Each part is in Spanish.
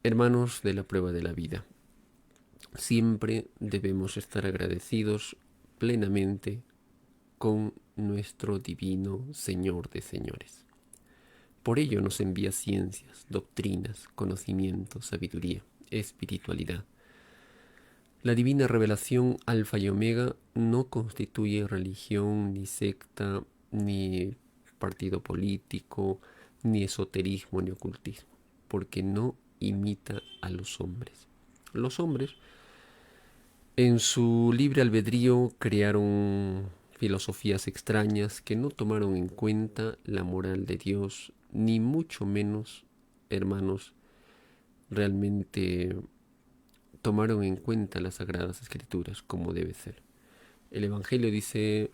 Hermanos de la prueba de la vida, siempre debemos estar agradecidos plenamente con nuestro divino Señor de señores. Por ello nos envía ciencias, doctrinas, conocimiento, sabiduría, espiritualidad. La divina revelación Alfa y Omega no constituye religión, ni secta, ni partido político, ni esoterismo, ni ocultismo, porque no imita a los hombres. Los hombres, en su libre albedrío, crearon filosofías extrañas que no tomaron en cuenta la moral de Dios, ni mucho menos, hermanos, realmente tomaron en cuenta las Sagradas Escrituras como debe ser. El Evangelio dice,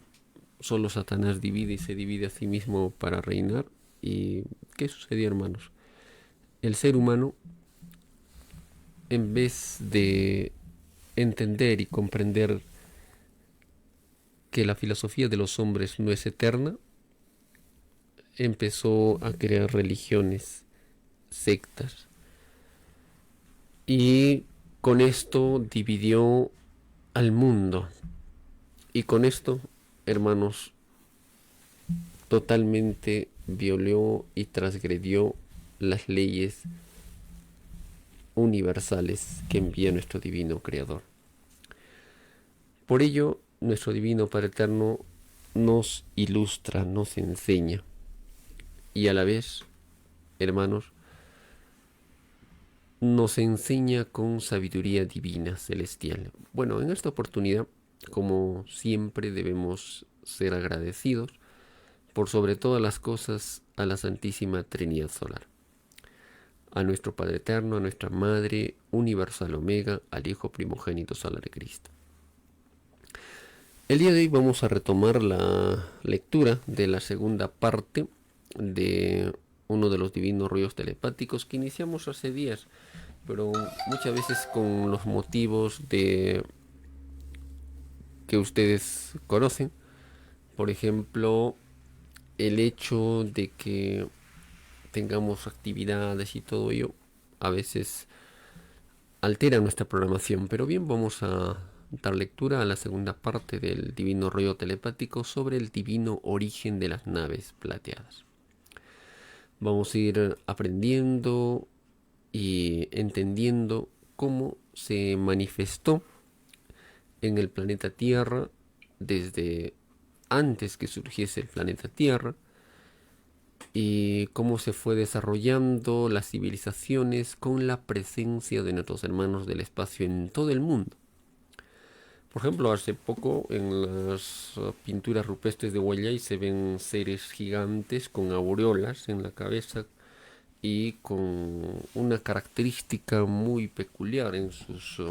solo Satanás divide y se divide a sí mismo para reinar. ¿Y qué sucedió, hermanos? El ser humano, en vez de entender y comprender que la filosofía de los hombres no es eterna, empezó a crear religiones, sectas, y con esto dividió al mundo. Y con esto, hermanos, totalmente violó y transgredió las leyes universales que envía nuestro divino Creador. Por ello, nuestro divino Padre Eterno nos ilustra, nos enseña, y a la vez, hermanos, nos enseña con sabiduría divina celestial. Bueno, en esta oportunidad, como siempre, debemos ser agradecidos por sobre todas las cosas a la Santísima Trinidad Solar, a nuestro Padre Eterno, a nuestra Madre Universal Omega, al Hijo Primogénito Solar de Cristo. El día de hoy vamos a retomar la lectura de la segunda parte de uno de los divinos rollos telepáticos que iniciamos hace días, pero muchas veces con los motivos de que ustedes conocen. Por ejemplo, el hecho de que tengamos actividades y todo ello a veces altera nuestra programación. Pero bien, vamos a dar lectura a la segunda parte del divino rollo telepático sobre el divino origen de las naves plateadas. Vamos a ir aprendiendo y entendiendo cómo se manifestó en el planeta Tierra desde antes que surgiese el planeta Tierra, y cómo se fue desarrollando las civilizaciones con la presencia de nuestros hermanos del espacio en todo el mundo. Por ejemplo, hace poco en las pinturas rupestres de Huayllay se ven seres gigantes con aureolas en la cabeza y con una característica muy peculiar en sus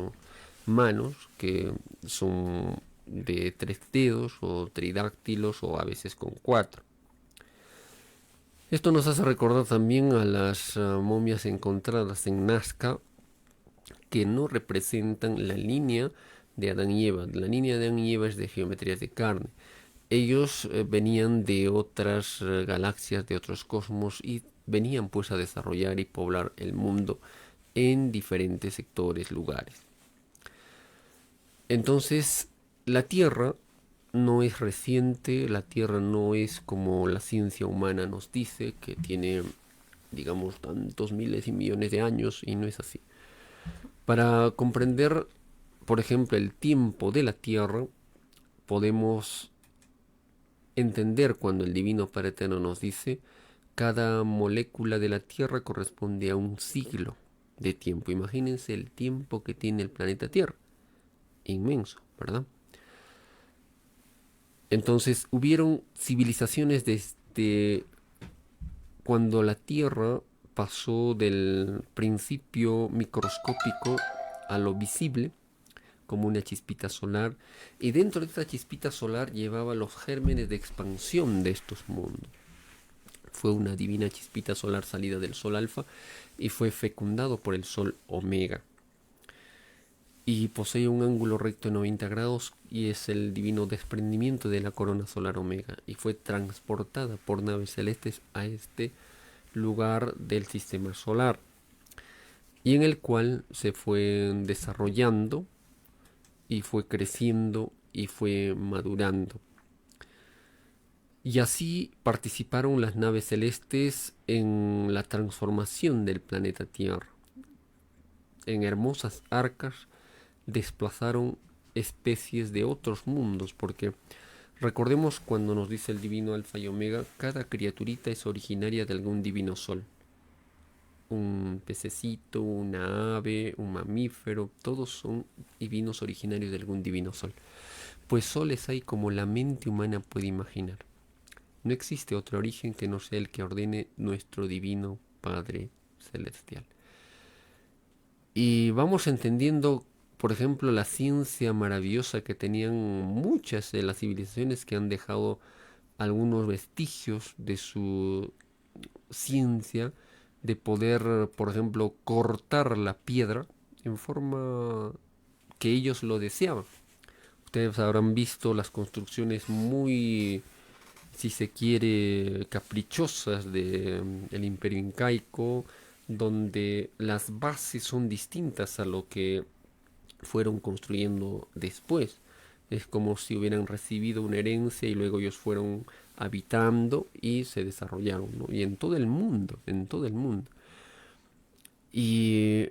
manos, que son de 3 dedos o tridáctilos, o a veces con 4. Esto nos hace recordar también a las momias encontradas en Nazca, que no representan la línea de Adán y Eva. La línea de Adán y Eva es de geometrías de carne. Ellos venían de otras galaxias, de otros cosmos, y venían pues a desarrollar y poblar el mundo en diferentes sectores, lugares. Entonces, la Tierra no es reciente, la Tierra no es como la ciencia humana nos dice, que tiene, digamos, tantos miles y millones de años, y no es así. Para comprender, por ejemplo, el tiempo de la Tierra, podemos entender cuando el Divino Padre Eterno nos dice: cada molécula de la Tierra corresponde a un siglo de tiempo. Imagínense el tiempo que tiene el planeta Tierra. Inmenso, ¿verdad? Entonces, hubieron civilizaciones desde cuando la Tierra pasó del principio microscópico a lo visible, como una chispita solar, y dentro de esta chispita solar llevaba los gérmenes de expansión de estos mundos. Fue una divina chispita solar salida del Sol Alfa y fue fecundado por el Sol Omega. Y posee un ángulo recto de 90 grados y es el divino desprendimiento de la corona solar Omega, y fue transportada por naves celestes a este lugar del sistema solar. y en el cual se fue desarrollando y fue creciendo y fue madurando. Y así participaron las naves celestes en la transformación del planeta Tierra. En hermosas arcas desplazaron especies de otros mundos, porque recordemos cuando nos dice el divino Alfa y Omega, cada criaturita es originaria de algún divino sol. Un pececito, una ave, un mamífero, todos son divinos originarios de algún divino sol. Pues soles hay como la mente humana puede imaginar. No existe otro origen que no sea el que ordene nuestro divino Padre Celestial. Y vamos entendiendo, por ejemplo, la ciencia maravillosa que tenían muchas de las civilizaciones que han dejado algunos vestigios de su ciencia de poder, por ejemplo, cortar la piedra en forma que ellos lo deseaban. Ustedes habrán visto las construcciones muy, si se quiere, caprichosas del Imperio Incaico, donde las bases son distintas a lo que fueron construyendo después. Es como si hubieran recibido una herencia y luego ellos fueron habitando y se desarrollaron, ¿no? Y en todo el mundo, en todo el mundo. Y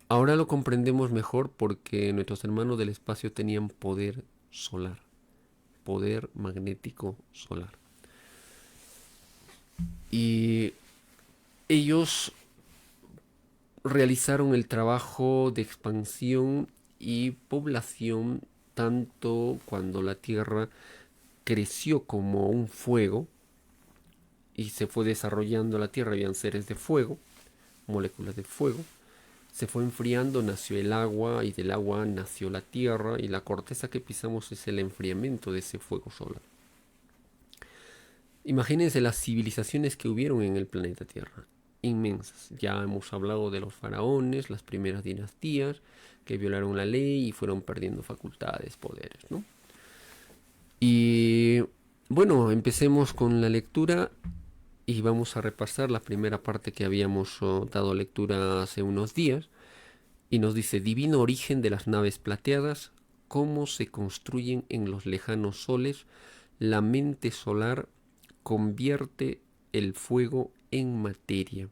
ahora lo comprendemos mejor porque nuestros hermanos del espacio tenían poder solar, poder magnético solar. Y ellos realizaron el trabajo de expansión y población tanto cuando la Tierra creció como un fuego y se fue desarrollando la Tierra, habían seres de fuego, moléculas de fuego, se fue enfriando, nació el agua y del agua nació la Tierra y la corteza que pisamos es el enfriamiento de ese fuego solar. Imagínense las civilizaciones que hubieron en el planeta Tierra, inmensas. Ya hemos hablado de los faraones, las primeras dinastías que violaron la ley y fueron perdiendo facultades, poderes, ¿no? Y bueno, empecemos con la lectura y vamos a repasar la primera parte que habíamos dado lectura hace unos días. Y nos dice, divino origen de las naves plateadas, cómo se construyen en los lejanos soles, la mente solar convierte el fuego en materia.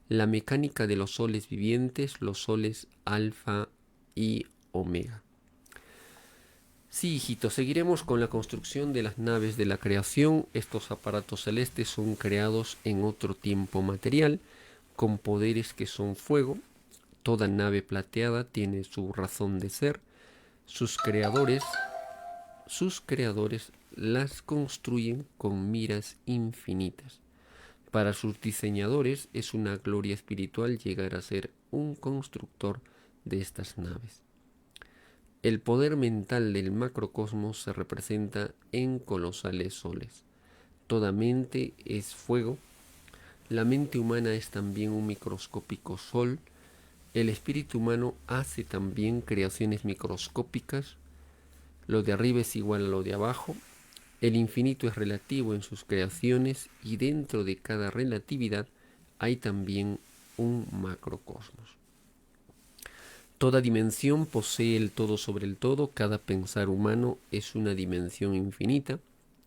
La mecánica de los soles vivientes, los soles alfa y omega. Sí, hijito, seguiremos con la construcción de las naves de la creación. Estos aparatos celestes son creados en otro tiempo material, con poderes que son fuego. Toda nave plateada tiene su razón de ser. Sus creadores las construyen con miras infinitas. Para sus diseñadores es una gloria espiritual llegar a ser un constructor de estas naves. El poder mental del macrocosmos se representa en colosales soles. Toda mente es fuego. La mente humana es también un microscópico sol. El espíritu humano hace también creaciones microscópicas. Lo de arriba es igual a lo de abajo. El infinito es relativo en sus creaciones y dentro de cada relatividad hay también un macrocosmos. Toda dimensión posee el todo sobre el todo. Cada pensar humano es una dimensión infinita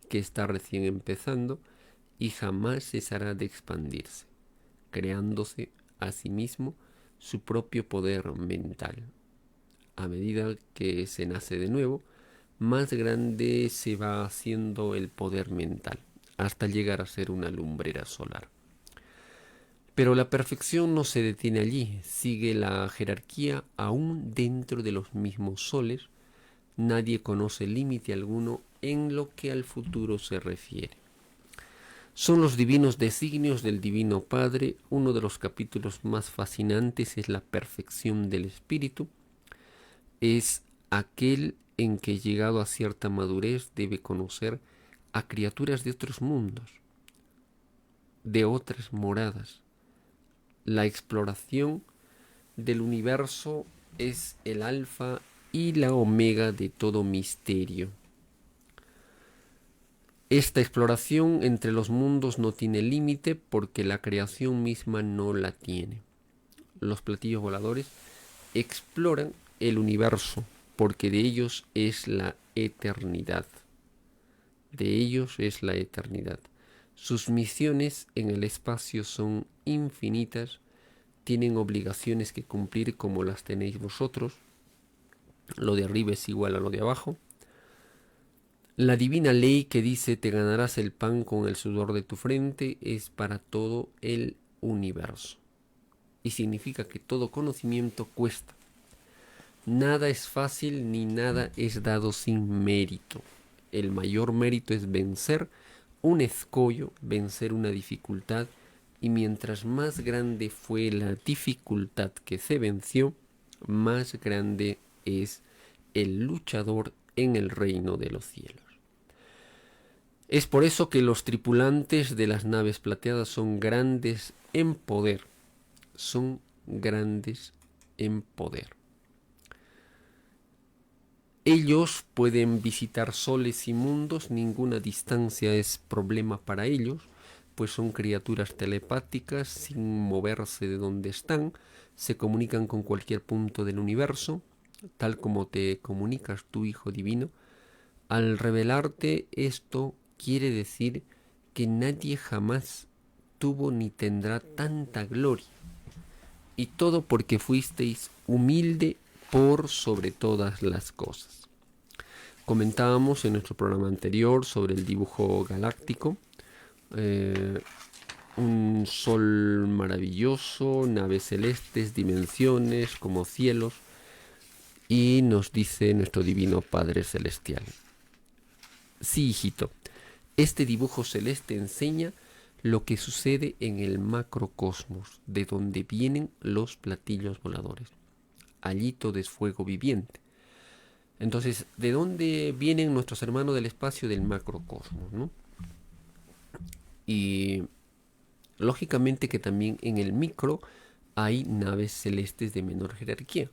que está recién empezando y jamás cesará de expandirse, creándose a sí mismo su propio poder mental. A medida que se nace de nuevo, más grande se va haciendo el poder mental, hasta llegar a ser una lumbrera solar. Pero la perfección no se detiene allí, sigue la jerarquía aún dentro de los mismos soles. Nadie conoce límite alguno en lo que al futuro se refiere. Son los divinos designios del Divino Padre. Uno de los capítulos más fascinantes es la perfección del espíritu. Es aquel en que, llegado a cierta madurez, debe conocer a criaturas de otros mundos, de otras moradas. La exploración del universo es el alfa y la omega de todo misterio. Esta exploración entre los mundos no tiene límite porque la creación misma no la tiene. los platillos voladores, exploran el universo, porque de ellos es la eternidad. De ellos es la eternidad. Sus misiones en el espacio son infinitas, tienen obligaciones que cumplir como las tenéis vosotros. Lo de arriba es igual a lo de abajo. La divina ley que dice te ganarás el pan con el sudor de tu frente es para todo el universo. Y significa que todo conocimiento cuesta. Nada es fácil ni nada es dado sin mérito. El mayor mérito es vencer un escollo, vencer una dificultad, y mientras más grande fue la dificultad que se venció, más grande es el luchador en el reino de los cielos. Es por eso que los tripulantes de las naves plateadas son grandes en poder. Son grandes en poder. Ellos pueden visitar soles y mundos, ninguna distancia es problema para ellos, pues son criaturas telepáticas sin moverse de donde están, se comunican con cualquier punto del universo, tal como te comunicas tu Hijo Divino. Al revelarte esto, quiere decir que nadie jamás tuvo ni tendrá tanta gloria. Y todo porque fuisteis humilde por sobre todas las cosas. Comentábamos en nuestro programa anterior sobre el dibujo galáctico. Un sol maravilloso, naves celestes, dimensiones como cielos. Y nos dice nuestro divino Padre Celestial: sí, hijito, este dibujo celeste enseña lo que sucede en el macrocosmos, de donde vienen los platillos voladores. Allí todo es fuego viviente. Entonces, ¿de dónde vienen nuestros hermanos del espacio? Del macrocosmos, ¿no? Y lógicamente que también en el micro hay naves celestes de menor jerarquía.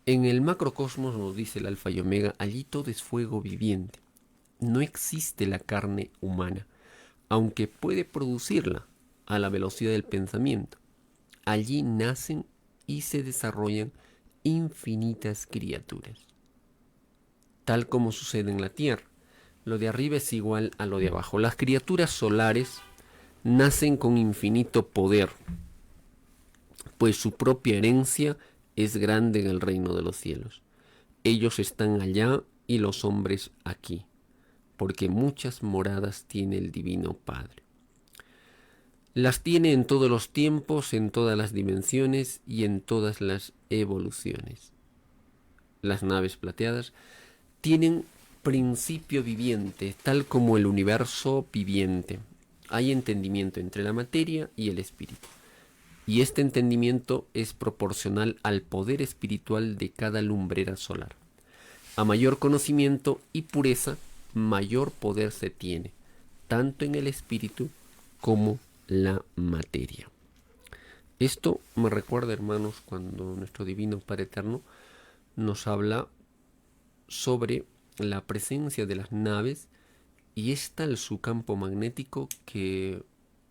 En el macrocosmos, nos dice el Alfa y Omega, allí todo es fuego viviente. No existe la carne humana, aunque puede producirla a la velocidad del pensamiento. Allí nacen y se desarrollan infinitas criaturas, tal como sucede en la Tierra. Lo de arriba es igual a lo de abajo. Las criaturas solares nacen con infinito poder, pues su propia herencia es grande en el reino de los cielos. Ellos están allá y los hombres aquí, porque muchas moradas tiene el Divino Padre. Las tiene en todos los tiempos, en todas las dimensiones y en todas las evoluciones. Las naves plateadas tienen principio viviente, tal como el universo viviente. Hay entendimiento entre la materia y el espíritu. Y este entendimiento es proporcional al poder espiritual de cada lumbrera solar. A mayor conocimiento y pureza, mayor poder se tiene, tanto en el espíritu como la materia. Esto me recuerda, hermanos, cuando nuestro Divino Padre Eterno nos habla sobre la presencia de las naves, y es tal su campo magnético que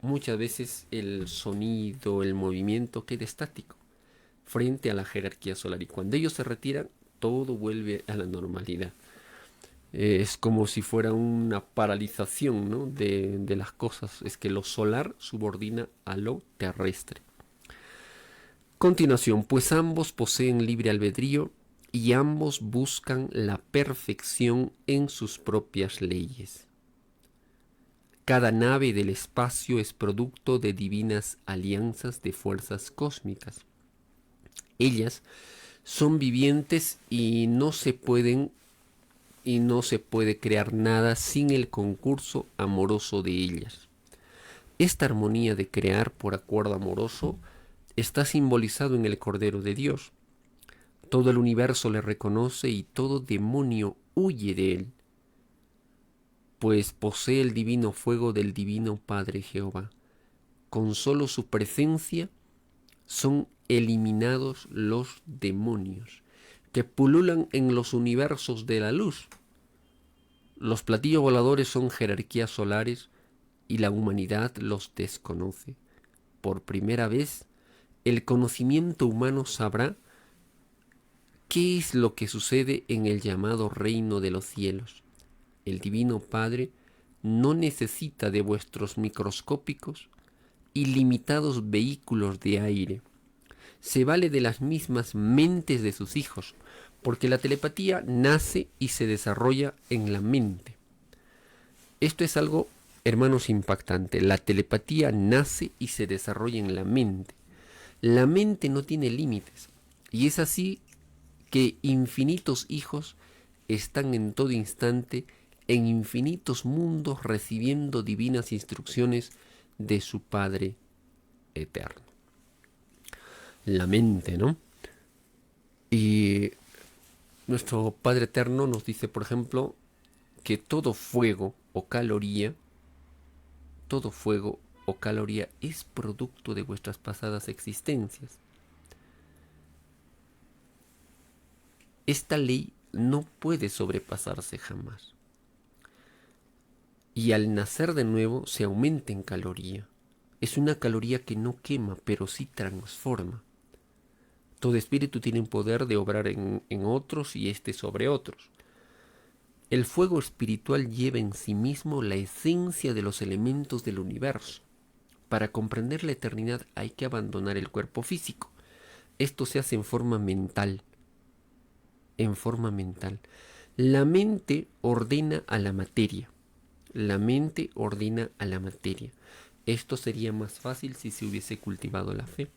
muchas veces el sonido, el movimiento queda estático frente a la jerarquía solar, y cuando ellos se retiran, todo vuelve a la normalidad. Es como si fuera una paralización, ¿no?, de las cosas. Es que lo solar subordina a lo terrestre. Continuación, pues ambos poseen libre albedrío y ambos buscan la perfección en sus propias leyes. Cada nave del espacio es producto de divinas alianzas de fuerzas cósmicas. Ellas son vivientes y no se puede crear nada sin el concurso amoroso de ellas. Esta armonía de crear por acuerdo amoroso está simbolizado en el Cordero de Dios. Todo el universo le reconoce y todo demonio huye de él, pues posee el divino fuego del divino Padre Jehová. Con solo su presencia son eliminados los demonios que pululan en los universos de la luz. Los platillos voladores son jerarquías solares y la humanidad los desconoce. Por primera vez, el conocimiento humano sabrá qué es lo que sucede en el llamado reino de los cielos. El Divino Padre no necesita de vuestros microscópicos y limitados vehículos de aire. Se vale de las mismas mentes de sus hijos, porque la telepatía nace y se desarrolla en la mente. Esto es algo, hermanos, impactante. La telepatía nace y se desarrolla en la mente. La mente no tiene límites, y es así que infinitos hijos están en todo instante en infinitos mundos recibiendo divinas instrucciones de su Padre eterno. La mente, ¿no? Y nuestro Padre eterno nos dice, por ejemplo, que todo fuego o caloría es producto de vuestras pasadas existencias. Esta ley no puede sobrepasarse jamás. Y al nacer de nuevo se aumenta en caloría. Es una caloría que no quema, pero sí transforma. Todo espíritu tiene un poder de obrar en otros y este sobre otros. El fuego espiritual lleva en sí mismo la esencia de los elementos del universo. Para comprender la eternidad hay que abandonar el cuerpo físico. Esto se hace en forma mental. La mente ordena a la materia. Esto sería más fácil si se hubiese cultivado la fe.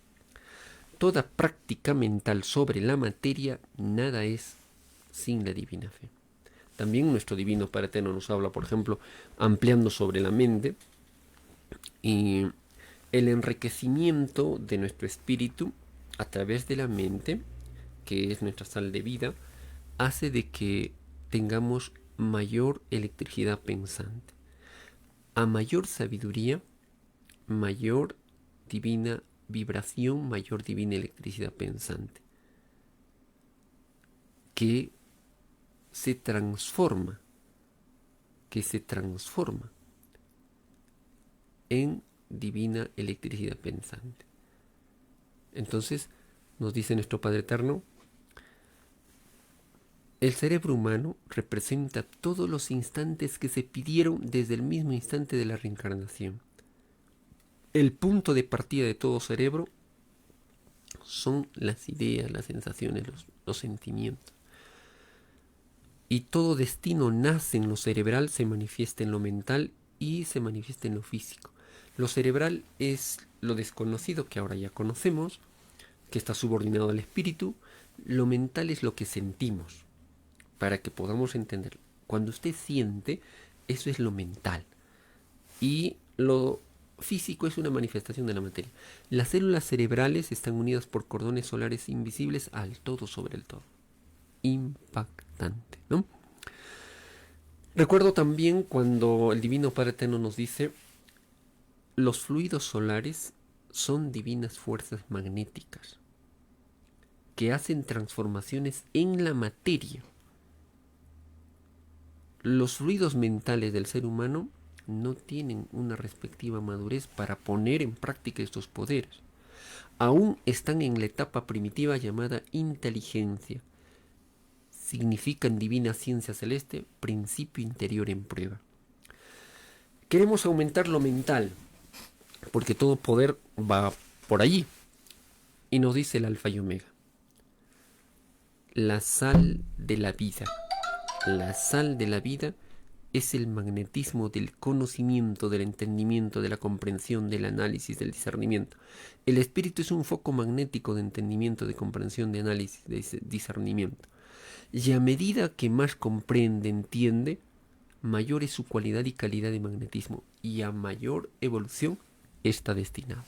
Toda práctica mental sobre la materia, nada es sin la divina fe. También nuestro Divino Padre Eterno nos habla, por ejemplo, ampliando sobre la mente y el enriquecimiento de nuestro espíritu a través de la mente, que es nuestra sal de vida, hace de que tengamos mayor electricidad pensante. A mayor sabiduría, mayor divina vibración, mayor divina electricidad pensante, que se transforma en divina electricidad pensante. Entonces, nos dice nuestro Padre Eterno, el cerebro humano representa todos los instantes que se pidieron desde el mismo instante de la reencarnación. El punto de partida de todo cerebro son las ideas, las sensaciones, los sentimientos. Y todo destino nace en lo cerebral, se manifiesta en lo mental y se manifiesta en lo físico. Lo cerebral es lo desconocido que ahora ya conocemos, que está subordinado al espíritu. Lo mental es lo que sentimos, para que podamos entenderlo. Cuando usted siente, eso es lo mental. Y lo físico es una manifestación de la materia. Las células cerebrales están unidas por cordones solares invisibles al todo sobre el todo. Impactante, ¿no? Recuerdo también cuando el Divino Padre Eterno nos dice, los fluidos solares son divinas fuerzas magnéticas que hacen transformaciones en la materia. Los fluidos mentales del ser humano no tienen una respectiva madurez para poner en práctica estos poderes. Aún están en la etapa primitiva llamada inteligencia. Significa en divina ciencia celeste principio interior en prueba. Queremos aumentar lo mental, porque todo poder va por allí. Y nos dice el Alfa y Omega. La sal de la vida. La sal de la vida es el magnetismo del conocimiento, del entendimiento, de la comprensión, del análisis, del discernimiento. El espíritu es un foco magnético de entendimiento, de comprensión, de análisis, de discernimiento. Y a medida que más comprende, entiende, mayor es su cualidad y calidad de magnetismo, y a mayor evolución está destinado.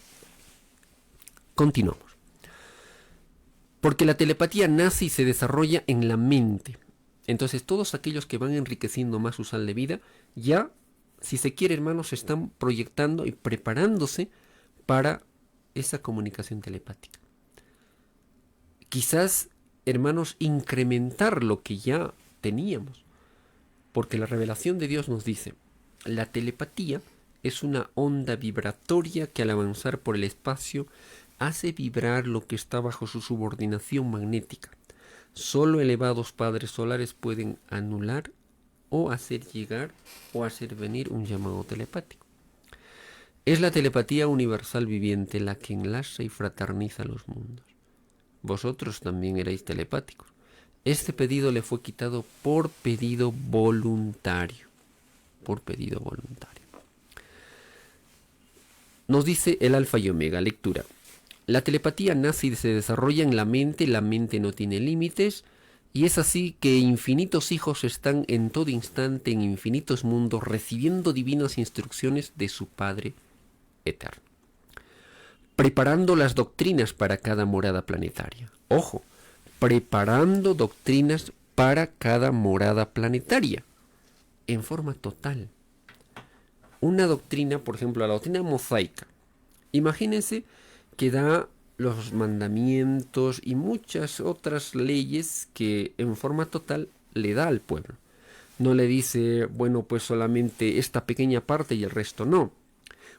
Continuamos. Porque la telepatía nace y se desarrolla en la mente. Entonces todos aquellos que van enriqueciendo más su sal de vida, ya, si se quiere, hermanos, se están proyectando y preparándose para esa comunicación telepática. Quizás, hermanos, incrementar lo que ya teníamos. Porque la revelación de Dios nos dice, la telepatía es una onda vibratoria que al avanzar por el espacio hace vibrar lo que está bajo su subordinación magnética. Solo elevados padres solares pueden anular o hacer llegar o hacer venir un llamado telepático. Es la telepatía universal viviente la que enlaza y fraterniza los mundos. Vosotros también erais telepáticos. Este pedido le fue quitado por pedido voluntario. Por pedido voluntario. Nos dice el Alfa y Omega, lectura. La telepatía nace y se desarrolla en la mente no tiene límites, y es así que infinitos hijos están en todo instante en infinitos mundos recibiendo divinas instrucciones de su Padre eterno. Preparando las doctrinas para cada morada planetaria. Ojo, preparando doctrinas para cada morada planetaria, en forma total. Una doctrina, por ejemplo, la doctrina mosaica. Imagínense que da los mandamientos y muchas otras leyes que en forma total le da al pueblo. No le dice, bueno, pues solamente esta pequeña parte y el resto no.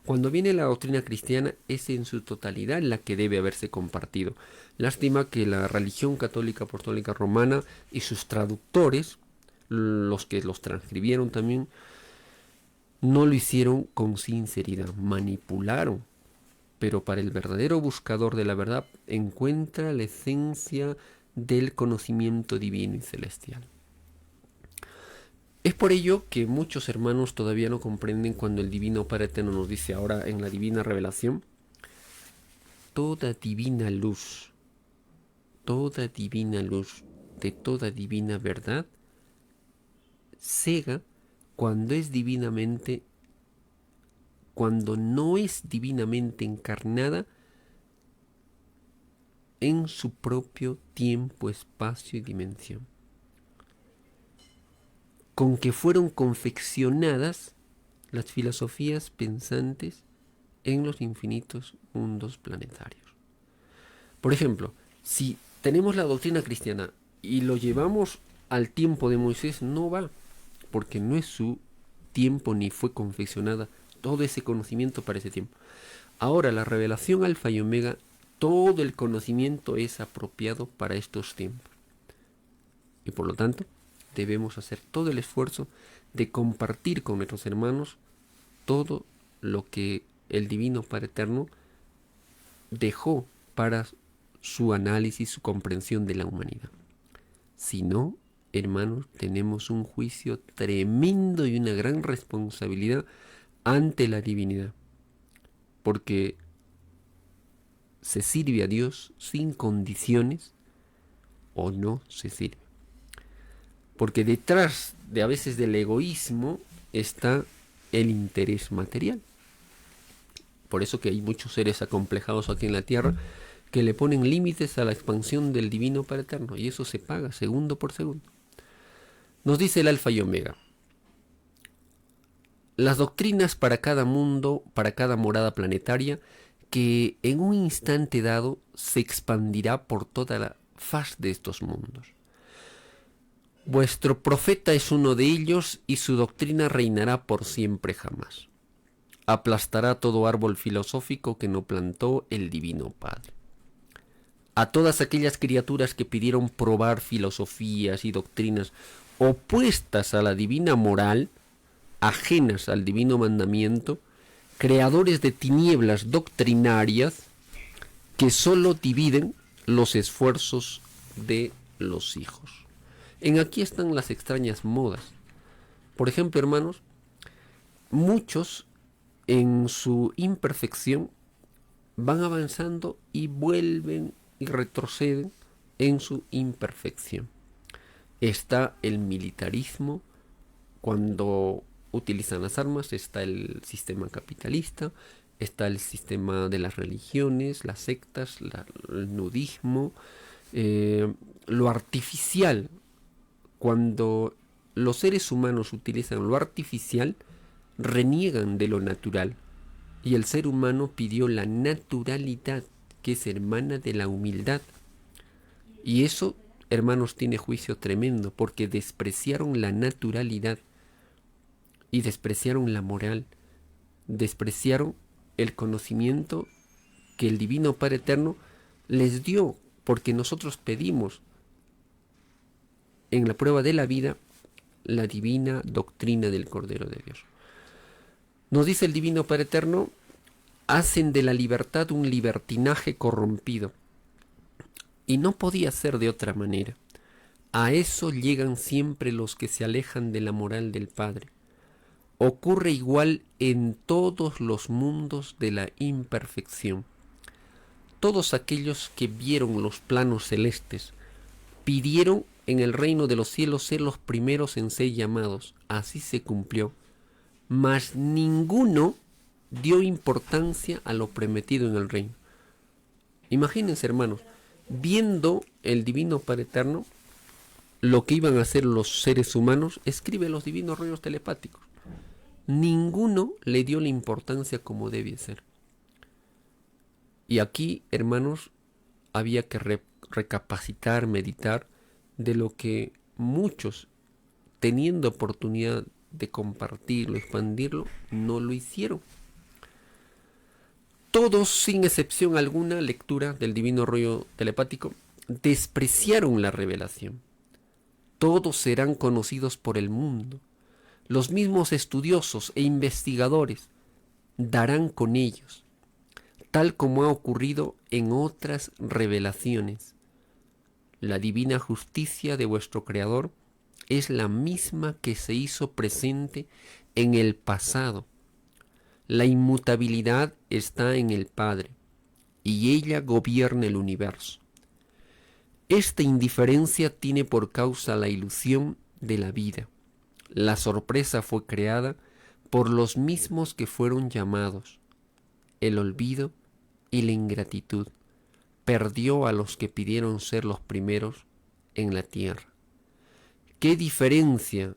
Cuando viene la doctrina cristiana es en su totalidad la que debe haberse compartido. Lástima que la religión católica apostólica romana y sus traductores, los que los transcribieron también, no lo hicieron con sinceridad, manipularon. Pero para el verdadero buscador de la verdad encuentra la esencia del conocimiento divino y celestial. Es por ello que muchos hermanos todavía no comprenden cuando el Divino Padre Eterno nos dice ahora en la divina revelación: toda divina luz de toda divina verdad cega cuando no es divinamente encarnada en su propio tiempo, espacio y dimensión, con que fueron confeccionadas las filosofías pensantes en los infinitos mundos planetarios. Por ejemplo, si tenemos la doctrina cristiana y lo llevamos al tiempo de Moisés, no va, porque no es su tiempo ni fue confeccionada todo ese conocimiento para ese tiempo. Ahora, la revelación Alfa y Omega, todo el conocimiento es apropiado para estos tiempos. Y por lo tanto, debemos hacer todo el esfuerzo de compartir con nuestros hermanos todo lo que el Divino Padre Eterno dejó para su análisis, su comprensión de la humanidad. Si no, hermanos, tenemos un juicio tremendo y una gran responsabilidad ante la divinidad, porque se sirve a Dios sin condiciones o no se sirve. Porque detrás de a veces del egoísmo está el interés material. Por eso que hay muchos seres acomplejados aquí en la tierra que le ponen límites a la expansión del Divino Padre Eterno, y eso se paga segundo por segundo. Nos dice el Alfa y Omega: las doctrinas para cada mundo, para cada morada planetaria, que en un instante dado se expandirá por toda la faz de estos mundos. Vuestro profeta es uno de ellos y su doctrina reinará por siempre jamás. Aplastará todo árbol filosófico que no plantó el Divino Padre. A todas aquellas criaturas que pidieron probar filosofías y doctrinas opuestas a la divina moral, ajenas al divino mandamiento, creadores de tinieblas doctrinarias que solo dividen los esfuerzos de los hijos. En aquí están las extrañas modas. Por ejemplo, hermanos, muchos en su imperfección van avanzando y vuelven y retroceden en su imperfección. Está el militarismo cuando utilizan las armas, está el sistema capitalista, está el sistema de las religiones, las sectas, el nudismo, lo artificial. Cuando los seres humanos utilizan lo artificial, reniegan de lo natural. Y el ser humano pidió la naturalidad, que es hermana de la humildad. Y eso, hermanos, tiene juicio tremendo, porque despreciaron la naturalidad y despreciaron la moral, despreciaron el conocimiento que el Divino Padre Eterno les dio, porque nosotros pedimos en la prueba de la vida la divina doctrina del Cordero de Dios. Nos dice el Divino Padre Eterno: hacen de la libertad un libertinaje corrompido. Y no podía ser de otra manera. A eso llegan siempre los que se alejan de la moral del Padre. Ocurre igual en todos los mundos de la imperfección. Todos aquellos que vieron los planos celestes pidieron en el reino de los cielos ser los primeros en ser llamados. Así se cumplió. Mas ninguno dio importancia a lo prometido en el reino. Imagínense, hermanos, viendo el Divino Padre Eterno lo que iban a hacer los seres humanos, escribe los divinos rollos telepáticos. Ninguno le dio la importancia como debía ser. Y aquí, hermanos, había que recapacitar, meditar de lo que muchos, teniendo oportunidad de compartirlo, expandirlo, no lo hicieron. Todos, sin excepción alguna, lectura del divino rollo telepático, despreciaron la revelación. Todos serán conocidos por el mundo. Los mismos estudiosos e investigadores darán con ellos, tal como ha ocurrido en otras revelaciones. La divina justicia de vuestro Creador es la misma que se hizo presente en el pasado. La inmutabilidad está en el Padre, y ella gobierna el universo. Esta indiferencia tiene por causa la ilusión de la vida. La sorpresa fue creada por los mismos que fueron llamados. El olvido y la ingratitud perdió a los que pidieron ser los primeros en la tierra. ¡Qué diferencia!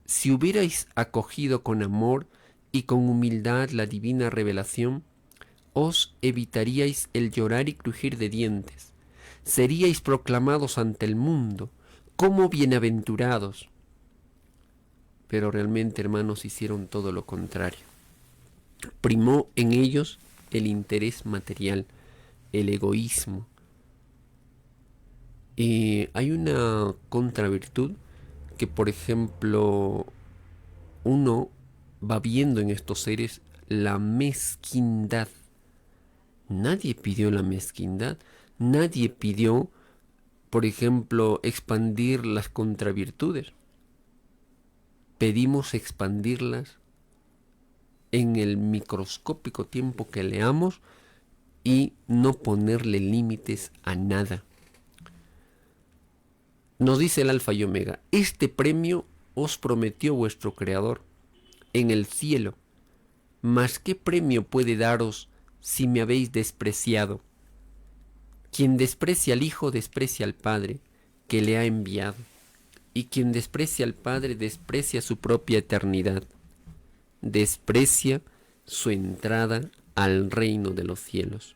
Si hubierais acogido con amor y con humildad la divina revelación, os evitaríais el llorar y crujir de dientes. Seríais proclamados ante el mundo como bienaventurados. Pero realmente, hermanos, hicieron todo lo contrario. Primó en ellos el interés material, el egoísmo. Y hay una contravirtud que, por ejemplo, uno va viendo en estos seres la mezquindad. Nadie pidió la mezquindad, nadie pidió, por ejemplo, expandir las contravirtudes. Pedimos expandirlas en el microscópico tiempo que leamos y no ponerle límites a nada. Nos dice el Alfa y Omega: este premio os prometió vuestro Creador en el cielo, mas ¿qué premio puede daros si me habéis despreciado? Quien desprecia al Hijo desprecia al Padre que le ha enviado, y quien desprecia al Padre desprecia su propia eternidad, desprecia su entrada al reino de los cielos.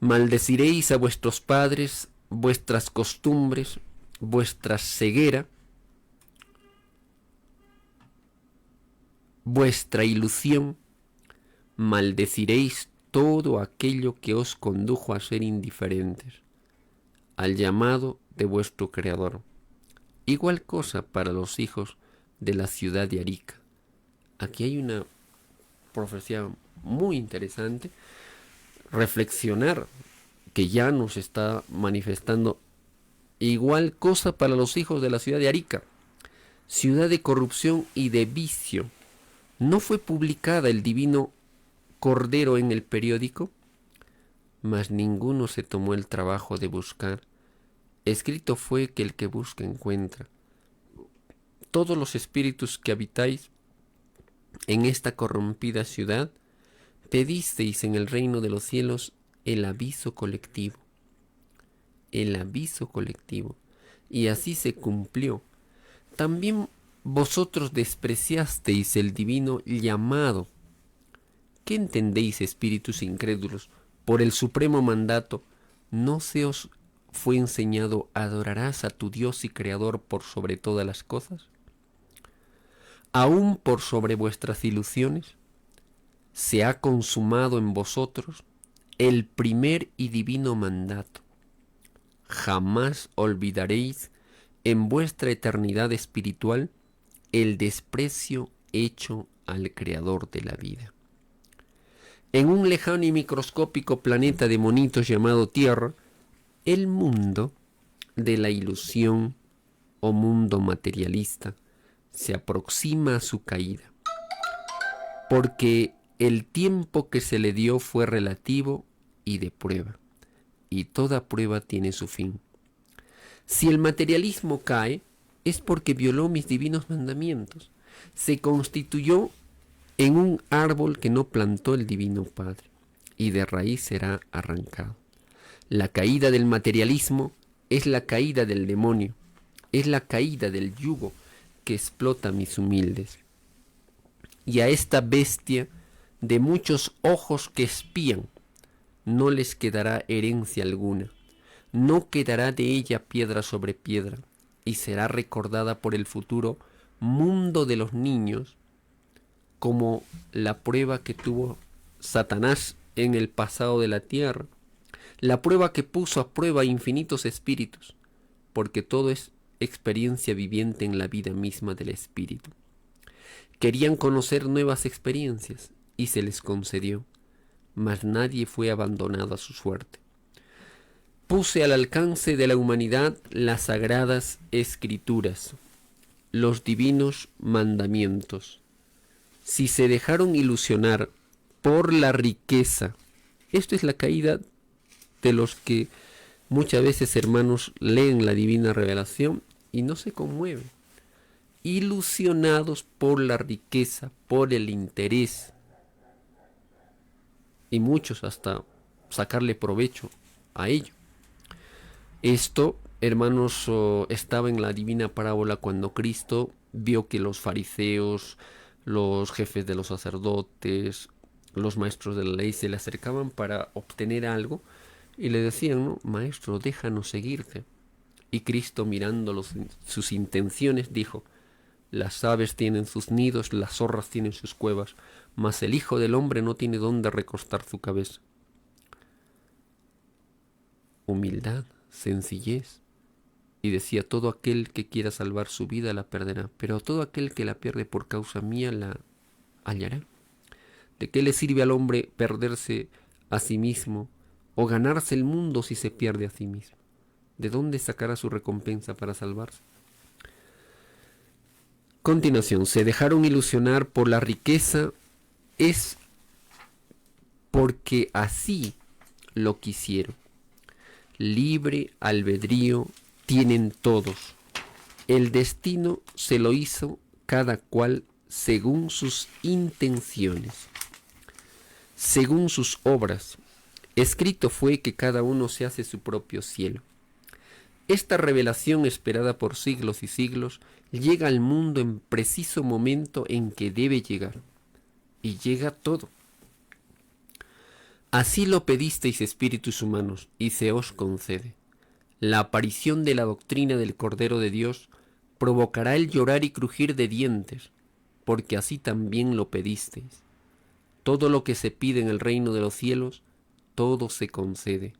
Maldeciréis a vuestros padres, vuestras costumbres, vuestra ceguera, vuestra ilusión, maldeciréis todo aquello que os condujo a ser indiferentes al llamado de vuestro Creador. Igual cosa para los hijos de la ciudad de Arica. Aquí hay una profecía muy interesante, reflexionar que ya nos está manifestando. Igual cosa para los hijos de la ciudad de Arica, ciudad de corrupción y de vicio. ¿No fue publicada el divino Cordero en el periódico? Mas ninguno se tomó el trabajo de buscar. Escrito fue que el que busca encuentra. Todos los espíritus que habitáis en esta corrompida ciudad, pedisteis en el reino de los cielos el aviso colectivo. El aviso colectivo. Y así se cumplió. También vosotros despreciasteis el divino llamado. ¿Qué entendéis, espíritus incrédulos? Por el supremo mandato, ¿no se os fue enseñado adorarás a tu Dios y Creador por sobre todas las cosas? ¿Aún por sobre vuestras ilusiones? se ha consumado en vosotros el primer y divino mandato. Jamás olvidaréis en vuestra eternidad espiritual el desprecio hecho al Creador de la vida. En un lejano y microscópico planeta de monitos llamado Tierra, el mundo de la ilusión o mundo materialista se aproxima a su caída, porque el tiempo que se le dio fue relativo y de prueba, y toda prueba tiene su fin. Si el materialismo cae, es porque violó mis divinos mandamientos, se constituyó en un árbol que no plantó el Divino Padre, y de raíz será arrancado. La caída del materialismo es la caída del demonio, es la caída del yugo que explota a mis humildes. Y a esta bestia de muchos ojos que espían, no les quedará herencia alguna, no quedará de ella piedra sobre piedra, y será recordada por el futuro mundo de los niños como la prueba que tuvo Satanás en el pasado de la tierra, la prueba que puso a prueba infinitos espíritus, porque todo es experiencia viviente en la vida misma del espíritu. Querían conocer nuevas experiencias y se les concedió, mas nadie fue abandonado a su suerte. Puse al alcance de la humanidad las sagradas escrituras, los divinos mandamientos. Si se dejaron ilusionar por la riqueza, esto es la caída de los que muchas veces, hermanos, leen la divina revelación y no se conmueven. Ilusionados por la riqueza, por el interés, y muchos hasta sacarle provecho a ello. Esto, hermanos, estaba en la divina parábola cuando Cristo vio que los fariseos, los jefes de los sacerdotes, los maestros de la ley se le acercaban para obtener algo y le decían, no, maestro, déjanos seguirte. Y Cristo, mirando sus intenciones, dijo, las aves tienen sus nidos, las zorras tienen sus cuevas, mas el Hijo del Hombre no tiene dónde recostar su cabeza. Humildad, sencillez. Y decía, todo aquel que quiera salvar su vida la perderá, pero todo aquel que la pierde por causa mía la hallará. ¿De qué le sirve al hombre perderse a sí mismo o ganarse el mundo si se pierde a sí mismo? ¿De dónde sacará su recompensa para salvarse? Continuación, se dejaron ilusionar por la riqueza, es porque así lo quisieron. Libre albedrío tienen todos. El destino se lo hizo cada cual según sus intenciones, según sus obras. Escrito fue que cada uno se hace su propio cielo. Esta revelación, esperada por siglos y siglos, llega al mundo en preciso momento en que debe llegar. Y llega todo. Así lo pedisteis, espíritus humanos, y se os concede. La aparición de la doctrina del Cordero de Dios provocará el llorar y crujir de dientes, porque así también lo pedisteis. Todo lo que se pide en el reino de los cielos, todo se concede.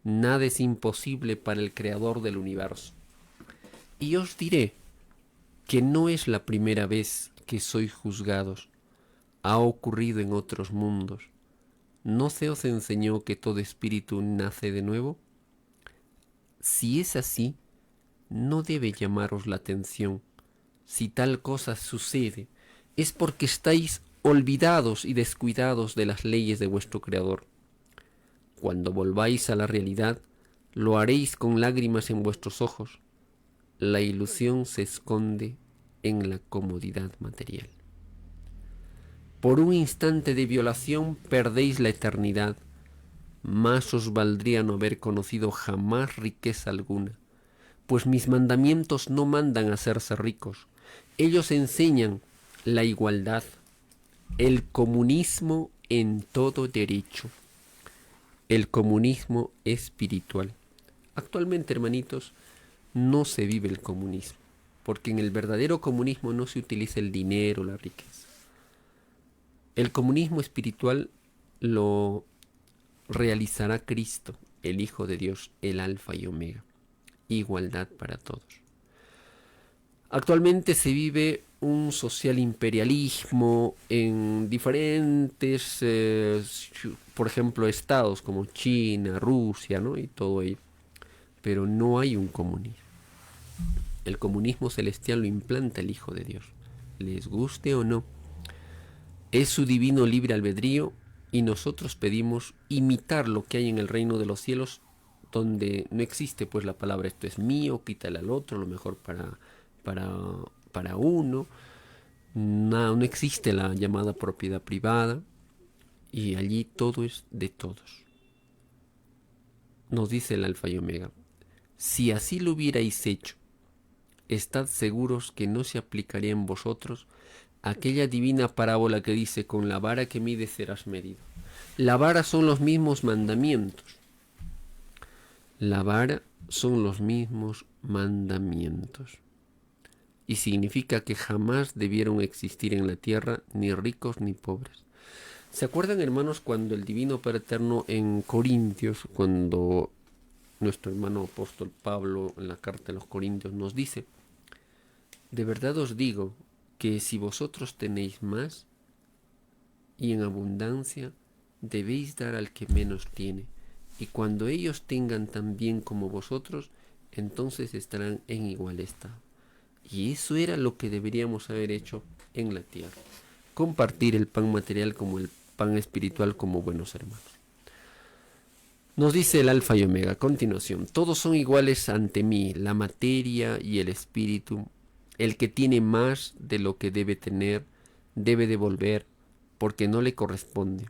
Nada es imposible para el Creador del universo. Y os diré que no es la primera vez que sois juzgados. Ha ocurrido en otros mundos. ¿No se os enseñó que todo espíritu nace de nuevo? Si es así, no debe llamaros la atención. Si tal cosa sucede, es porque estáis olvidados y descuidados de las leyes de vuestro Creador. Cuando volváis a la realidad, lo haréis con lágrimas en vuestros ojos. La ilusión se esconde en la comodidad material. Por un instante de violación perdéis la eternidad. Más os valdría no haber conocido jamás riqueza alguna, pues mis mandamientos no mandan a hacerse ricos. Ellos enseñan la igualdad, el comunismo en todo derecho, el comunismo espiritual. Actualmente, hermanitos, no se vive el comunismo, porque en el verdadero comunismo no se utiliza el dinero, la riqueza. El comunismo espiritual lo realizará Cristo, el Hijo de Dios, el Alfa y Omega. Igualdad para todos. Actualmente se vive un social imperialismo en diferentes, por ejemplo, estados como China, Rusia, ¿no? Y todo ello. Pero no hay un comunismo. El comunismo celestial lo implanta el Hijo de Dios, les guste o no. Es su divino libre albedrío y nosotros pedimos imitar lo que hay en el reino de los cielos, donde no existe pues la palabra esto es mío, quítale al otro, lo mejor para uno. No existe la llamada propiedad privada y allí todo es de todos. Nos dice el Alfa y Omega, si así lo hubierais hecho, estad seguros que no se aplicaría en vosotros aquella divina parábola que dice, con la vara que mides serás medido. La vara son los mismos mandamientos. La vara son los mismos mandamientos. Y significa que jamás debieron existir en la tierra ni ricos ni pobres. ¿Se acuerdan, hermanos, cuando el Divino Padre Eterno en Corintios, cuando nuestro hermano apóstol Pablo en la carta a los Corintios nos dice, de verdad os digo que si vosotros tenéis más y en abundancia, debéis dar al que menos tiene, y cuando ellos tengan tan bien como vosotros, entonces estarán en igual estado. Y eso era lo que deberíamos haber hecho en la tierra, compartir el pan material como el pan espiritual como buenos hermanos. Nos dice el Alfa y Omega a continuación, todos son iguales ante mí, la materia y el espíritu. El que tiene más de lo que debe tener, debe devolver, porque no le corresponde.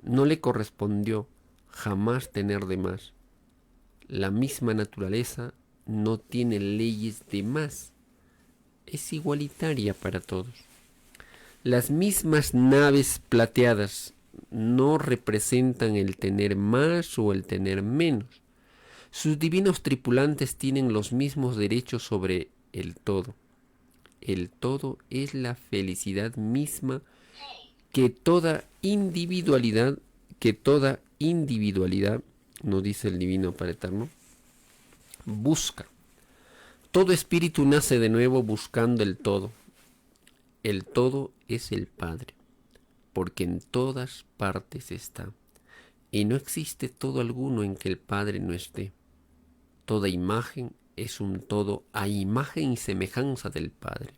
No le correspondió jamás tener de más. La misma naturaleza no tiene leyes de más. Es igualitaria para todos. Las mismas naves plateadas no representan el tener más o el tener menos. Sus divinos tripulantes tienen los mismos derechos sobre el todo. El todo es la felicidad misma que toda individualidad, nos dice el Divino Padre Eterno, busca. Todo espíritu nace de nuevo buscando el todo. El todo es el Padre, porque en todas partes está, y no existe todo alguno en que el Padre no esté. Toda imagen es un todo a imagen y semejanza del Padre.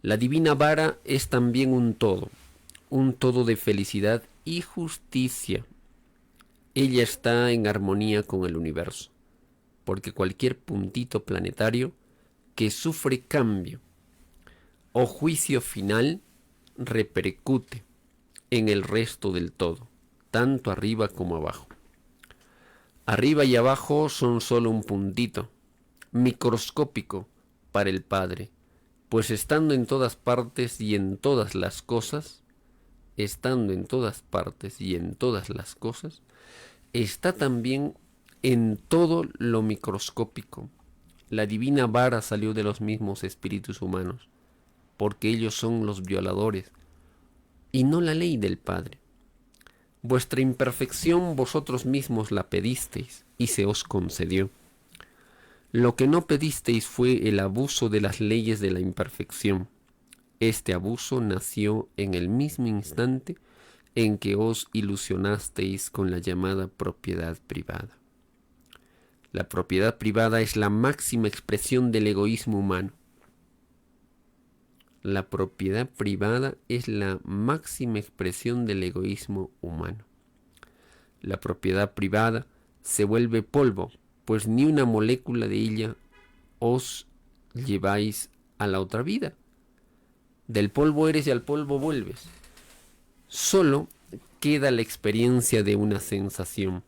La divina vara es también un todo de felicidad y justicia. Ella está en armonía con el universo, porque cualquier puntito planetario que sufre cambio o juicio final repercute en el resto del todo, tanto arriba como abajo. Arriba y abajo son solo un puntito, microscópico para el Padre, pues estando en todas partes y en todas las cosas, está también en todo lo microscópico. La divina vara salió de los mismos espíritus humanos, porque ellos son los violadores, y no la ley del Padre. Vuestra imperfección vosotros mismos la pedisteis, y se os concedió. Lo que no pedisteis fue el abuso de las leyes de la imperfección. Este abuso nació en el mismo instante en que os ilusionasteis con la llamada propiedad privada. La propiedad privada es la máxima expresión del egoísmo humano. La propiedad privada es la máxima expresión del egoísmo humano. La propiedad privada se vuelve polvo, pues ni una molécula de ella os lleváis a la otra vida. Del polvo eres y al polvo vuelves. Solo queda la experiencia de una sensación.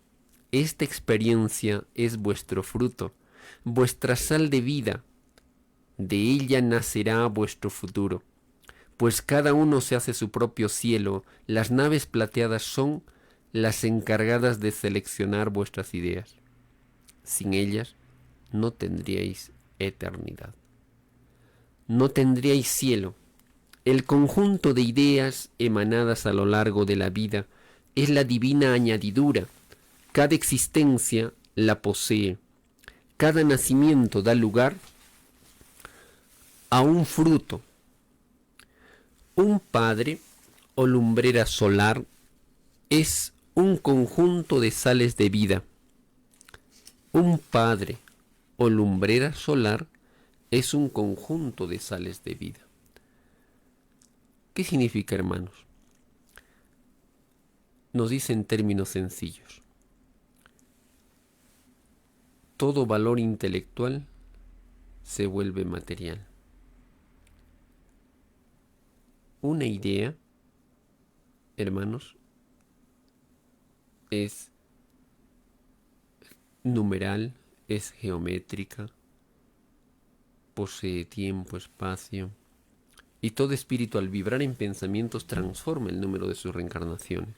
Esta experiencia es vuestro fruto, vuestra sal de vida. De ella nacerá vuestro futuro, pues cada uno se hace su propio cielo. Las naves plateadas son las encargadas de seleccionar vuestras ideas. Sin ellas no tendríais eternidad. No tendríais cielo, El conjunto de ideas emanadas a lo largo de la vida es la divina añadidura. Cada existencia la posee. Cada nacimiento da lugar a un fruto. Un padre o lumbrera solar es un conjunto de sales de vida. Un padre o lumbrera solar es un conjunto de sales de vida. ¿Qué significa, hermanos? Nos dice en términos sencillos: todo valor intelectual se vuelve material. Una idea, hermanos, es numeral, es geométrica, posee tiempo, espacio, y todo espíritu al vibrar en pensamientos transforma el número de sus reencarnaciones.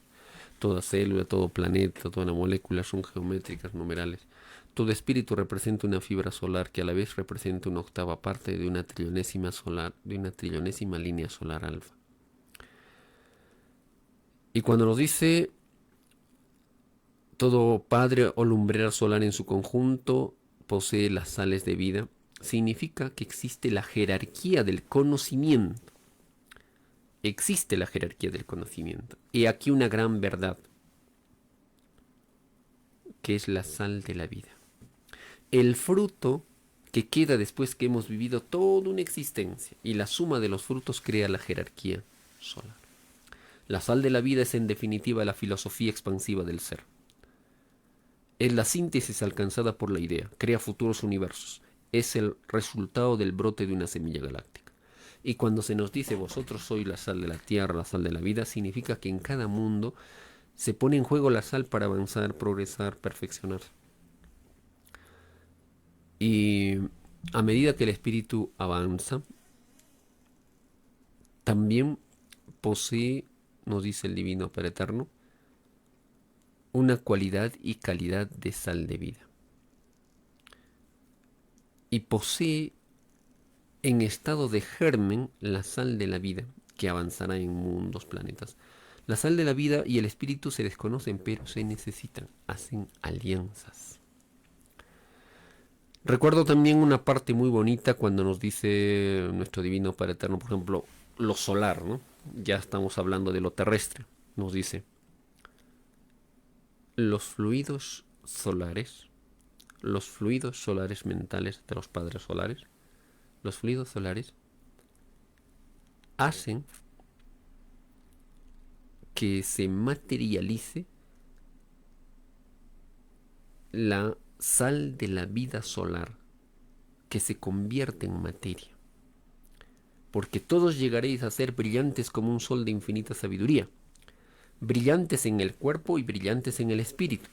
Toda célula, todo planeta, toda una molécula son geométricas, numerales. Todo espíritu representa una fibra solar que a la vez representa una octava parte de una trillonésima línea solar alfa. Y cuando nos dice todo padre o lumbrera solar en su conjunto posee las sales de vida, significa que existe la jerarquía del conocimiento. Existe la jerarquía del conocimiento. Y aquí una gran verdad, que es la sal de la vida. El fruto que queda después que hemos vivido toda una existencia, y la suma de los frutos crea la jerarquía solar. La sal de la vida es en definitiva la filosofía expansiva del ser. Es la síntesis alcanzada por la idea, crea futuros universos. Es el resultado del brote de una semilla galáctica. Y cuando se nos dice vosotros sois la sal de la tierra, la sal de la vida, significa que en cada mundo se pone en juego la sal para avanzar, progresar, perfeccionarse. Y a medida que el espíritu avanza, también posee, nos dice el Divino Padre Eterno, una cualidad y calidad de sal de vida. Y posee en estado de germen la sal de la vida, que avanzará en mundos, planetas. La sal de la vida y el espíritu se desconocen, pero se necesitan, hacen alianzas. Recuerdo también una parte muy bonita cuando nos dice nuestro Divino Padre Eterno, por ejemplo, lo solar, ¿no? Ya estamos hablando de lo terrestre. Nos dice: los fluidos solares mentales de los padres solares, los fluidos solares hacen que se materialice la sal de la vida solar, que se convierte en materia. Porque todos llegaréis a ser brillantes como un sol de infinita sabiduría, brillantes en el cuerpo y brillantes en el espíritu.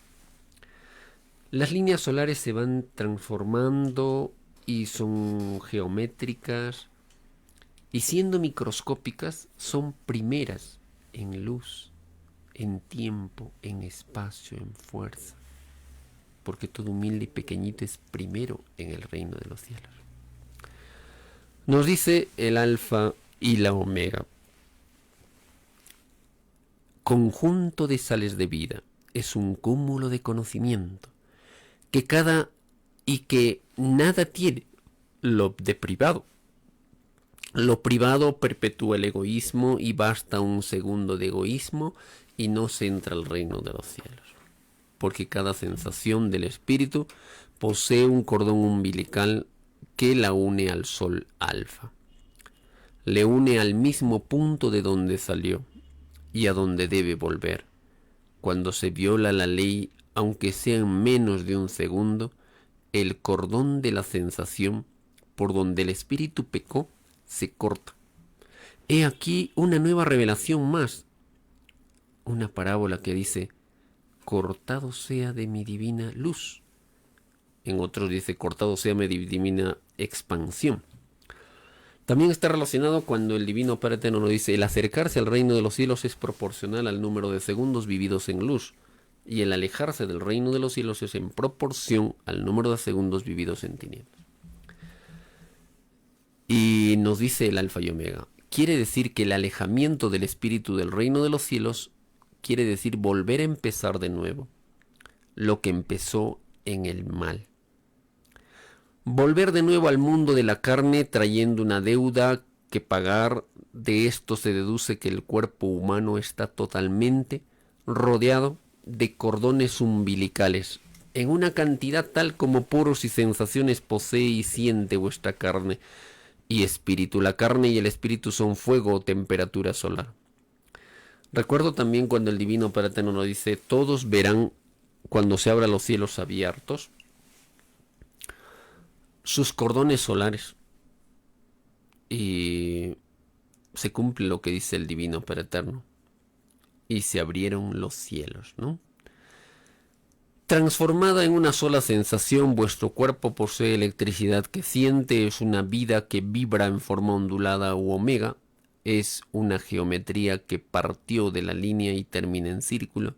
Las líneas solares se van transformando y son geométricas, y siendo microscópicas son primeras en luz, en tiempo, en espacio, en fuerza, porque todo humilde y pequeñito es primero en el reino de los cielos. Nos dice el alfa y la omega: conjunto de sales de vida es un cúmulo de conocimiento que nada tiene lo de privado. Lo privado perpetúa el egoísmo y basta un segundo de egoísmo y no se entra al reino de los cielos. Porque cada sensación del espíritu posee un cordón umbilical que la une al sol alfa. Le une al mismo punto de donde salió y a donde debe volver. Cuando se viola la ley, aunque sea en menos de un segundo, el cordón de la sensación por donde el espíritu pecó se corta. He aquí una nueva revelación más. Una parábola que dice: cortado sea de mi divina luz. En otros dice: cortado sea mi divina expansión. También está relacionado cuando el Divino Padre Eterno nos dice: el acercarse al reino de los cielos es proporcional al número de segundos vividos en luz, y el alejarse del reino de los cielos es en proporción al número de segundos vividos en tinieblas. Y nos dice el alfa y omega: quiere decir que el alejamiento del espíritu del reino de los cielos quiere decir volver a empezar de nuevo lo que empezó en el mal. Volver de nuevo al mundo de la carne trayendo una deuda que pagar. De esto se deduce que el cuerpo humano está totalmente rodeado de cordones umbilicales, en una cantidad tal como poros y sensaciones posee y siente vuestra carne y espíritu. La carne y el espíritu son fuego o temperatura solar. Recuerdo también cuando el Divino Padre Eterno nos dice, todos verán cuando se abran los cielos abiertos sus cordones solares. Y se cumple lo que dice el Divino Padre Eterno. Y se abrieron los cielos, ¿no? Transformada en una sola sensación, vuestro cuerpo posee electricidad que siente, es una vida que vibra en forma ondulada u omega, es una geometría que partió de la línea y termina en círculo.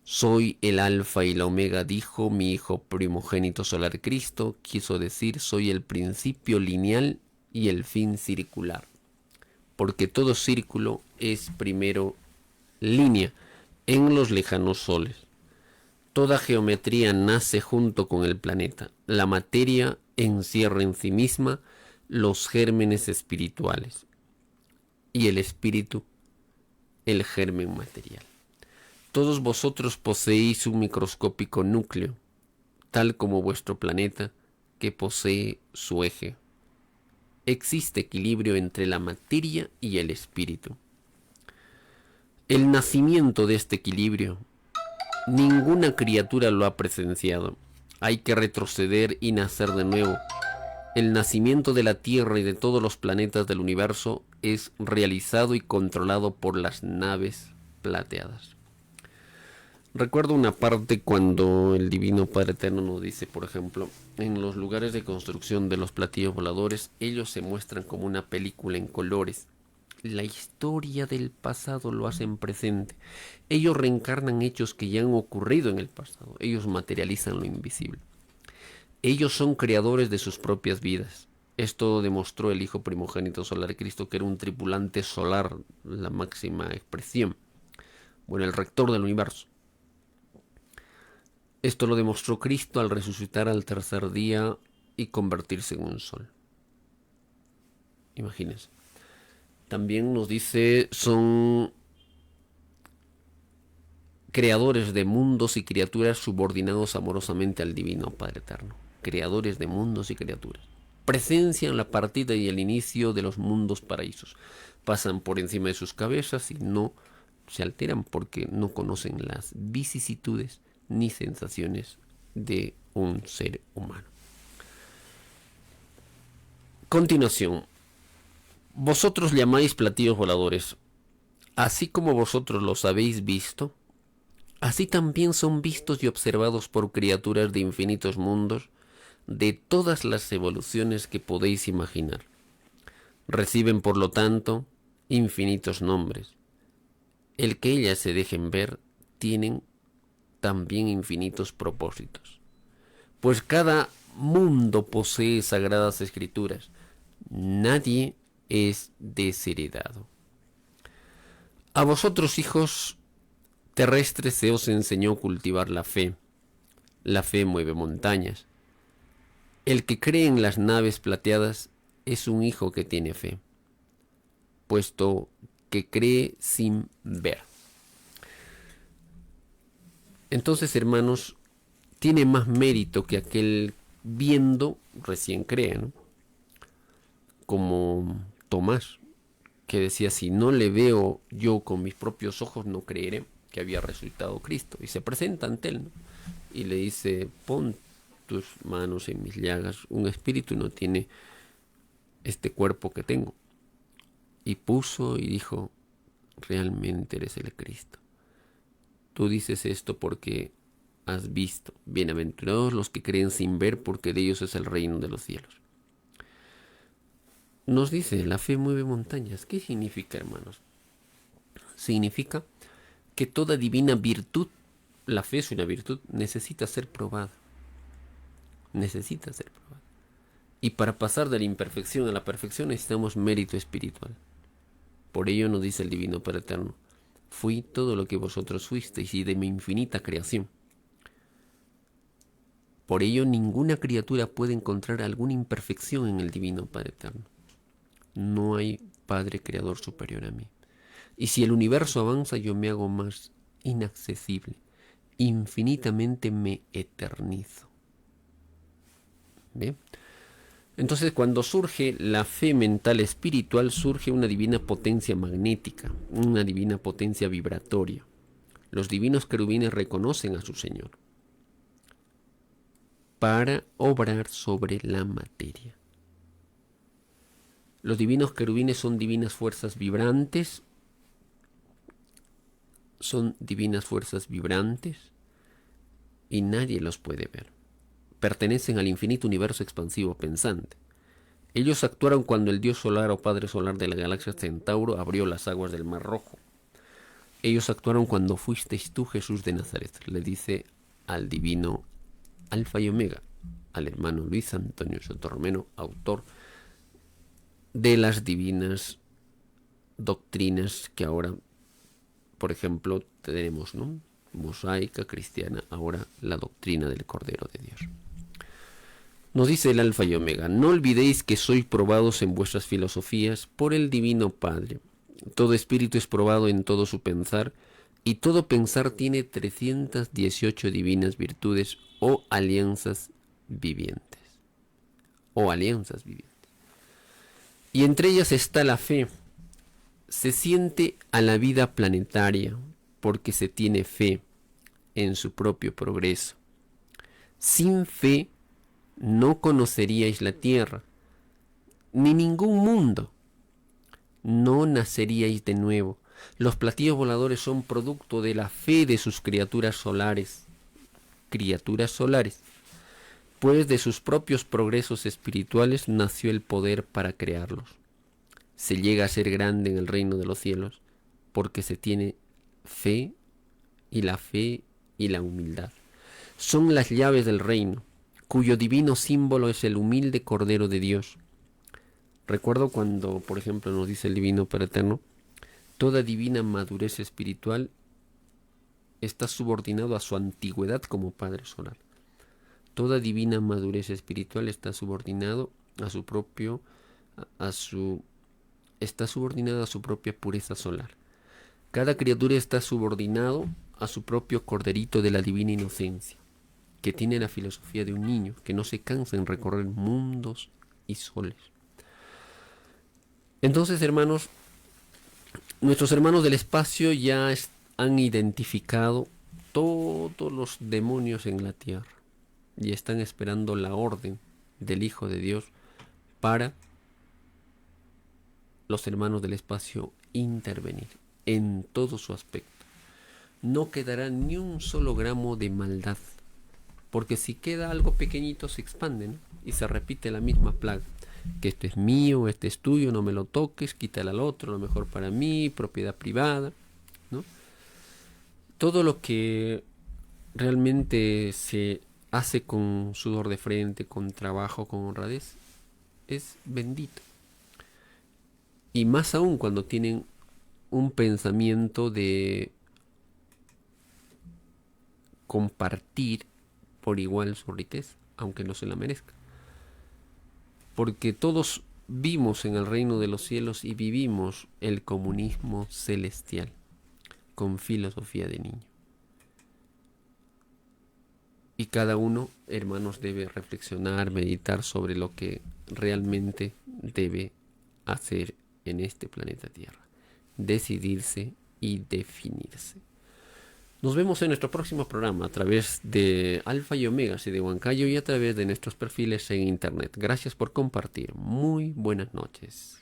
Soy el alfa y la omega, dijo mi hijo primogénito solar Cristo, quiso decir soy el principio lineal y el fin circular, porque todo círculo es primero línea en los lejanos soles. Toda geometría nace junto con el planeta. La materia encierra en sí misma los gérmenes espirituales y el espíritu el germen material. Todos vosotros poseéis un microscópico núcleo, tal como vuestro planeta, que posee su eje. Existe equilibrio entre la materia y el espíritu. El nacimiento de este equilibrio, ninguna criatura lo ha presenciado. Hay que retroceder y nacer de nuevo. El nacimiento de la Tierra y de todos los planetas del universo es realizado y controlado por las naves plateadas. Recuerdo una parte cuando el Divino Padre Eterno nos dice, por ejemplo, en los lugares de construcción de los platillos voladores, ellos se muestran como una película en colores. La historia del pasado lo hacen presente. Ellos reencarnan hechos que ya han ocurrido en el pasado. Ellos materializan lo invisible. Ellos son creadores de sus propias vidas. Esto demostró el Hijo primogénito solar Cristo, que era un tripulante solar, la máxima expresión. Bueno, el rector del universo. Esto lo demostró Cristo al resucitar al tercer día y convertirse en un sol. Imagínense. También nos dice, son creadores de mundos y criaturas subordinados amorosamente al Divino Padre Eterno. Creadores de mundos y criaturas. Presencian la partida y el inicio de los mundos paraísos. Pasan por encima de sus cabezas y no se alteran porque no conocen las vicisitudes ni sensaciones de un ser humano. Continuación. Vosotros llamáis platillos voladores. Así como vosotros los habéis visto, así también son vistos y observados por criaturas de infinitos mundos, de todas las evoluciones que podéis imaginar. Reciben, por lo tanto, infinitos nombres. El que ellas se dejen ver, tienen también infinitos propósitos. Pues cada mundo posee sagradas escrituras. Nadie es desheredado. A vosotros, hijos terrestres, se os enseñó a cultivar la fe. La fe mueve montañas. El que cree en las naves plateadas es un hijo que tiene fe, puesto que cree sin ver. Entonces, hermanos, tiene más mérito que aquel viendo recién cree, ¿no? Como Tomás, que decía, si no le veo yo con mis propios ojos, no creeré que había resucitado Cristo. Y se presenta ante él, ¿no? Y le dice, pon tus manos en mis llagas. Un espíritu no tiene este cuerpo que tengo. Y puso y dijo, realmente eres el Cristo. Tú dices esto porque has visto. Bienaventurados los que creen sin ver, porque de ellos es el reino de los cielos. Nos dice, la fe mueve montañas. ¿Qué significa, hermanos? Significa que toda divina virtud, la fe es una virtud, necesita ser probada. Necesita ser probada. Y para pasar de la imperfección a la perfección necesitamos mérito espiritual. Por ello nos dice el Divino Padre Eterno: fui todo lo que vosotros fuisteis y de mi infinita creación. Por ello ninguna criatura puede encontrar alguna imperfección en el Divino Padre Eterno. No hay Padre Creador superior a mí. Y si el universo avanza, yo me hago más inaccesible. Infinitamente me eternizo. ¿Bien? Entonces, cuando surge la fe mental espiritual, surge una divina potencia magnética, una divina potencia vibratoria. Los divinos querubines reconocen a su Señor para obrar sobre la materia. Los divinos querubines son divinas fuerzas vibrantes, y nadie los puede ver. Pertenecen al infinito universo expansivo pensante. Ellos actuaron cuando el dios solar o padre solar de la galaxia Centauro abrió las aguas del Mar Rojo. Ellos actuaron cuando fuisteis tú, Jesús de Nazaret, le dice al divino Alfa y Omega, al hermano Luis Antonio Sotormeno, autor de las divinas doctrinas que ahora, por ejemplo, tenemos, ¿no? Mosaica, cristiana, ahora la doctrina del Cordero de Dios. Nos dice el Alfa y Omega: no olvidéis que sois probados en vuestras filosofías por el Divino Padre. Todo espíritu es probado en todo su pensar, y todo pensar tiene 318 divinas virtudes o alianzas vivientes. Y entre ellas está la fe. Se siente a la vida planetaria porque se tiene fe en su propio progreso. Sin fe no conoceríais la tierra, ni ningún mundo. No naceríais de nuevo. Los platillos voladores son producto de la fe de sus criaturas solares. Pues de sus propios progresos espirituales nació el poder para crearlos. Se llega a ser grande en el reino de los cielos porque se tiene fe y la humildad. Son las llaves del reino, cuyo divino símbolo es el humilde Cordero de Dios. Recuerdo cuando, por ejemplo, nos dice el Divino Padre Eterno: toda divina madurez espiritual está subordinado a su antigüedad como Padre Solar. Toda divina madurez espiritual está subordinado está subordinada a su propia pureza solar. Cada criatura está subordinado a su propio corderito de la divina inocencia, que tiene la filosofía de un niño, que no se cansa en recorrer mundos y soles. Entonces, hermanos, nuestros hermanos del espacio ya han identificado todos los demonios en la tierra y están esperando la orden del Hijo de Dios para los hermanos del espacio intervenir en todo su aspecto. No quedará ni un solo gramo de maldad, porque si queda algo pequeñito se expande, ¿no? Y se repite la misma plaga, que este es mío, este es tuyo, no me lo toques, quítale al otro, lo mejor para mí, propiedad privada, ¿no? Todo lo que realmente se hace con sudor de frente, con trabajo, con honradez, es bendito. Y más aún cuando tienen un pensamiento de compartir por igual su riqueza, aunque no se la merezca. Porque todos vimos en el reino de los cielos y vivimos el comunismo celestial con filosofía de niño. Y cada uno, hermanos, debe reflexionar, meditar sobre lo que realmente debe hacer en este planeta Tierra. Decidirse y definirse. Nos vemos en nuestro próximo programa a través de Alfa y Omega y de Huancayo y a través de nuestros perfiles en internet. Gracias por compartir. Muy buenas noches.